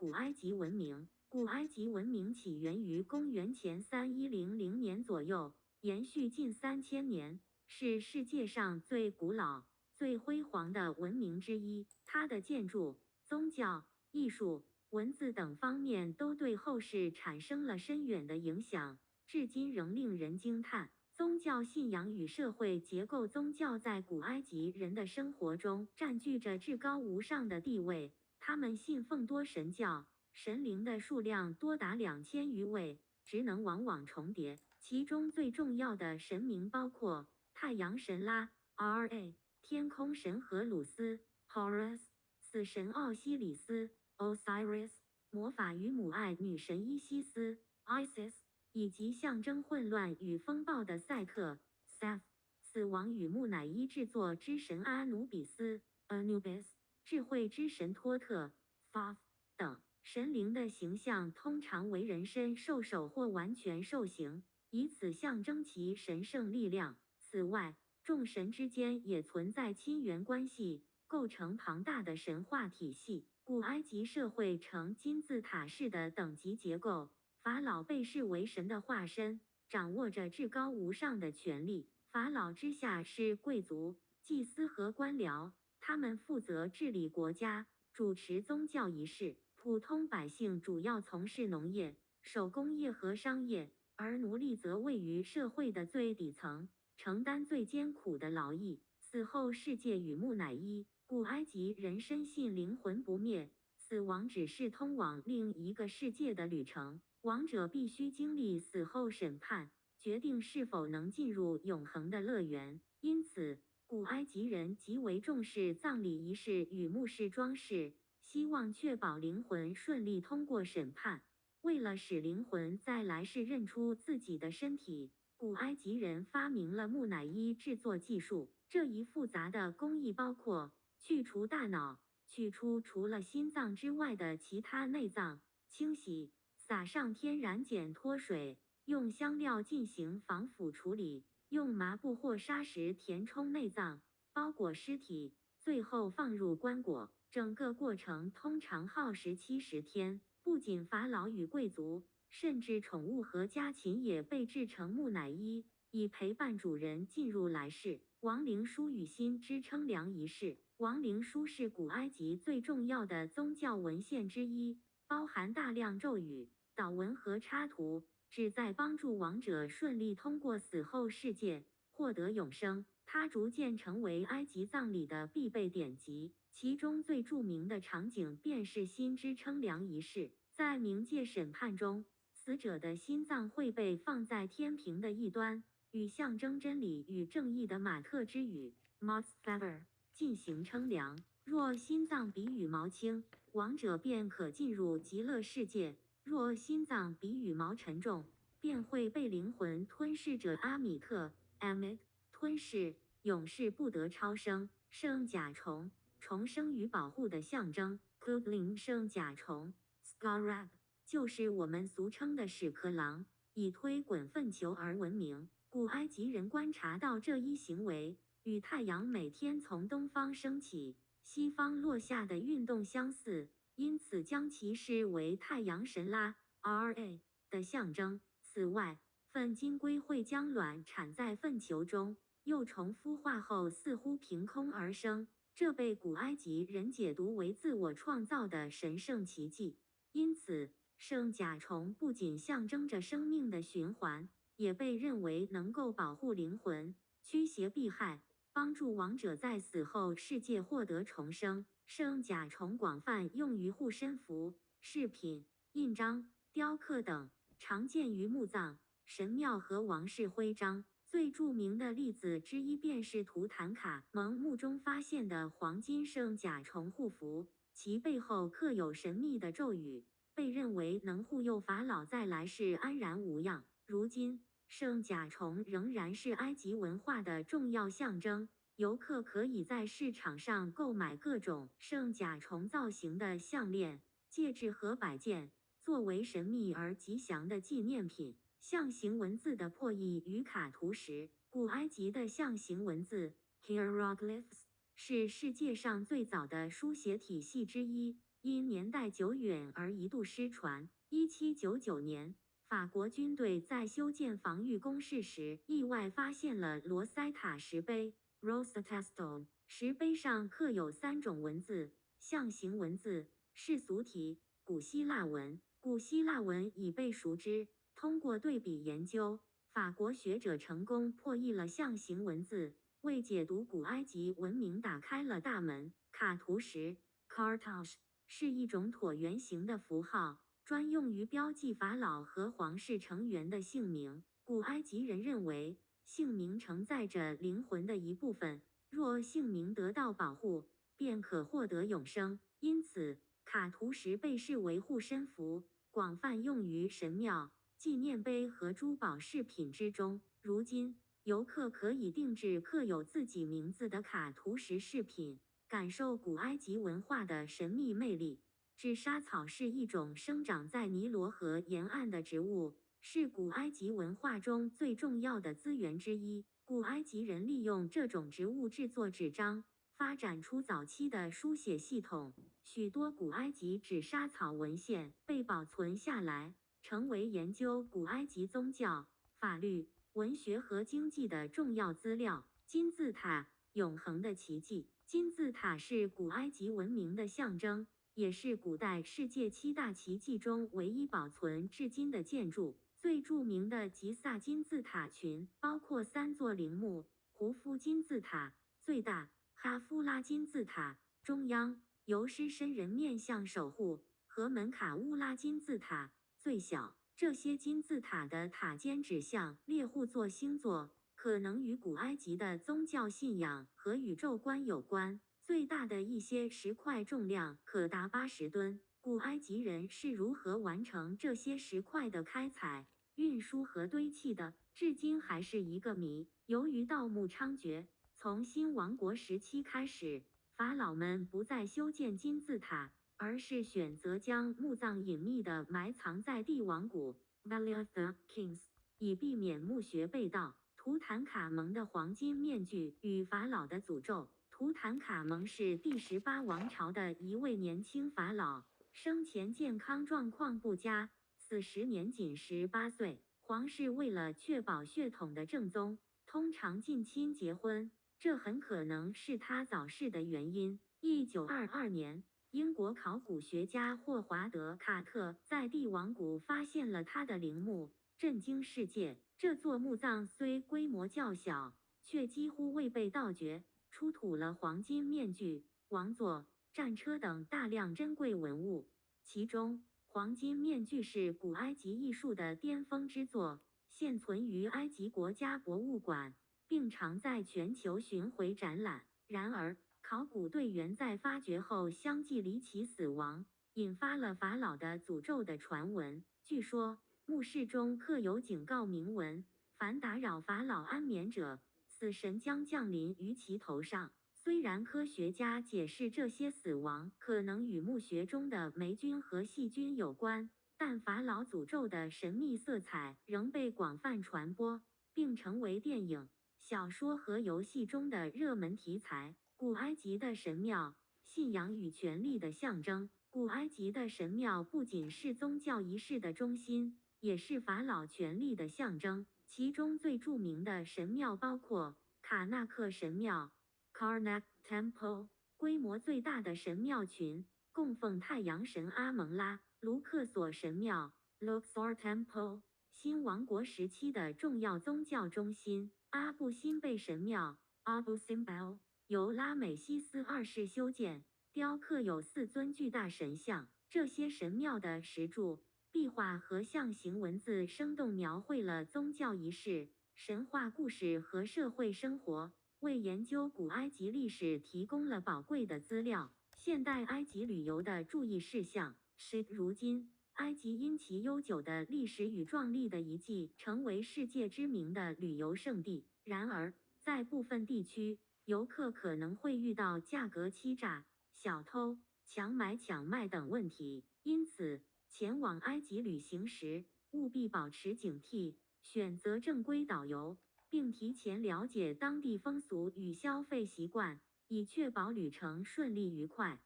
古埃及文明。古埃及文明起源于公元前3100年左右，延续近3000年，是世界上最古老、最辉煌的文明之一。它的建筑、宗教、艺术、文字等方面都对后世产生了深远的影响，至今仍令人惊叹。宗教信仰与社会结构。宗教在古埃及人的生活中占据着至高无上的地位，他们信奉多神教，神灵的数量多达2000余位，职能往往重叠。其中最重要的神明包括太阳神拉 （Ra）、天空神荷鲁斯 （Horus）、死神奥西里斯 （Osiris）、魔法与母爱女神伊西斯 （Isis）。以及象征混乱与风暴的赛特 （Seth）、死亡与木乃伊制作之神阿努比斯 （Anubis）、智慧之神托特 （Thoth） 等。神灵的形象通常为人身兽首或完全兽形，以此象征其神圣力量。此外，众神之间也存在亲缘关系，构成庞大的神话体系。古埃及社会呈金字塔式的等级结构。法老被视为神的化身，掌握着至高无上的权力。法老之下是贵族、祭司和官僚，他们负责治理国家，主持宗教仪式。普通百姓主要从事农业、手工业和商业，而奴隶则位于社会的最底层，承担最艰苦的劳役。死后世界与木乃伊。古埃及人深信灵魂不灭，死亡只是通往另一个世界的旅程。亡者必须经历死后审判，决定是否能进入永恒的乐园。因此，古埃及人极为重视葬礼仪式与墓室装饰，希望确保灵魂顺利通过审判。为了使灵魂在来世认出自己的身体，古埃及人发明了木乃伊制作技术。这一复杂的工艺包括去除大脑，取出除了心脏之外的其他内脏，清洗。撒上天然碱脱水，用香料进行防腐处理，用麻布或砂石填充内脏，包裹尸体，最后放入棺椁。整个过程通常耗时70天。不仅法老与贵族，甚至宠物和家禽也被制成木乃伊，以陪伴主人进入来世。亡灵书与心之称量仪式。亡灵书是古埃及最重要的宗教文献之一，包含大量咒语、祷文和插图，旨在帮助亡者顺利通过死后世界，获得永生。它逐渐成为埃及葬礼的必备典籍，其中最著名的场景便是心之称量仪式。在冥界审判中，死者的心脏会被放在天平的一端，与象征真理与正义的马特之羽 （Mot's Feather） 进行称量。若心脏比羽毛轻，亡者便可进入极乐世界；若心脏比羽毛沉重，便会被灵魂吞噬者阿米特 （Amit） 吞噬，永世不得超生。圣甲虫，重生与保护的象征。Goodling 圣甲虫 （Scarab） 就是我们俗称的屎壳郎，以推滚粪球而闻名。古埃及人观察到这一行为与太阳每天从东方升起、西方落下的运动相似，因此将其视为太阳神拉 （Ra） 的象征。此外，粪金龟会将卵产在粪球中，幼虫孵化后似乎凭空而生，这被古埃及人解读为自我创造的神圣奇迹。因此，圣甲虫不仅象征着生命的循环，也被认为能够保护灵魂、驱邪避害，帮助亡者在死后世界获得重生。圣甲虫广泛用于护身符、饰品、印章、雕刻等，常见于墓葬、神庙和王室徽章。最著名的例子之一便是图坦卡蒙墓中发现的黄金圣甲虫护符，其背后刻有神秘的咒语，被认为能护佑法老在来世安然无恙。如今，圣甲虫仍然是埃及文化的重要象征，游客可以在市场上购买各种圣甲虫造型的项链、戒指和摆件，作为神秘而吉祥的纪念品。象形文字的破译与卡图石。古埃及的象形文字 （hieroglyphs） 是世界上最早的书写体系之一，因年代久远而一度失传。1799年，法国军队在修建防御工事时，意外发现了罗塞塔石碑 （Rosetta Stone）。石碑上刻有3种文字：象形文字、世俗体、古希腊文。古希腊文已被熟知，通过对比研究，法国学者成功破译了象形文字，为解读古埃及文明打开了大门。卡图石 （Cartouche） 是一种椭圆形的符号，专用于标记法老和皇室成员的姓名。古埃及人认为，姓名承载着灵魂的一部分，若姓名得到保护，便可获得永生。因此，卡图石被视为护身符，广泛用于神庙、纪念碑和珠宝饰品之中。如今，游客可以定制刻有自己名字的卡图石饰品，感受古埃及文化的神秘魅力。纸莎草是一种生长在尼罗河沿岸的植物，是古埃及文化中最重要的资源之一。古埃及人利用这种植物制作纸张，发展出早期的书写系统。许多古埃及纸莎草文献被保存下来，成为研究古埃及宗教、法律、文学和经济的重要资料。金字塔，永恒的奇迹。金字塔是古埃及文明的象征，也是古代世界7大奇迹中唯一保存至今的建筑。最著名的吉萨金字塔群包括3座陵墓：胡夫金字塔最大，哈夫拉金字塔中央，由狮身人面像守护，和门卡乌拉金字塔最小。这些金字塔的塔尖指向猎户座星座，可能与古埃及的宗教信仰和宇宙观有关。最大的一些石块重量可达80吨。古埃及人是如何完成这些石块的开采、运输和堆砌的，至今还是一个谜。由于盗墓猖獗，从新王国时期开始，法老们不再修建金字塔，而是选择将墓葬隐秘地埋藏在帝王谷 （Valley of the Kings），以避免墓穴被盗。图坦卡蒙的黄金面具与法老的诅咒。图坦卡蒙是第18王朝的一位年轻法老，生前健康状况不佳，死时年仅18岁。皇室为了确保血统的正宗，通常近亲结婚，这很可能是他早逝的原因。1922年，英国考古学家霍华德·卡特在帝王谷发现了他的陵墓，震惊世界。这座墓葬虽规模较小，却几乎未被盗掘，出土了黄金面具、王座、战车等大量珍贵文物。其中，黄金面具是古埃及艺术的巅峰之作，现存于埃及国家博物馆，并常在全球巡回展览。然而，考古队员在发掘后相继离奇死亡，引发了法老的诅咒的传闻。据说，墓室中刻有警告铭文：凡打扰法老安眠者，死神将降临于其头上。虽然科学家解释这些死亡可能与墓穴中的霉菌和细菌有关，但法老诅咒的神秘色彩仍被广泛传播，并成为电影、小说和游戏中的热门题材。古埃及的神庙，信仰与权力的象征。古埃及的神庙不仅是宗教仪式的中心，也是法老权力的象征。其中最著名的神庙包括卡纳克神庙 （Karnak Temple），规模最大的神庙群，供奉太阳神阿蒙拉；卢克索神庙 （Luxor Temple），新王国时期的重要宗教中心；阿布辛贝神庙 （Abu Simbel），由拉美西斯二世修建，雕刻有4尊巨大神像。这些神庙的石柱、壁画和象形文字生动描绘了宗教仪式、神话故事和社会生活，为研究古埃及历史提供了宝贵的资料。现代埃及旅游的注意事项是，如今，埃及因其悠久的历史与壮丽的遗迹，成为世界知名的旅游胜地。然而，在部分地区，游客可能会遇到价格欺诈、小偷、强买强卖等问题，因此，前往埃及旅行时，务必保持警惕，选择正规导游，并提前了解当地风俗与消费习惯，以确保旅程顺利愉快。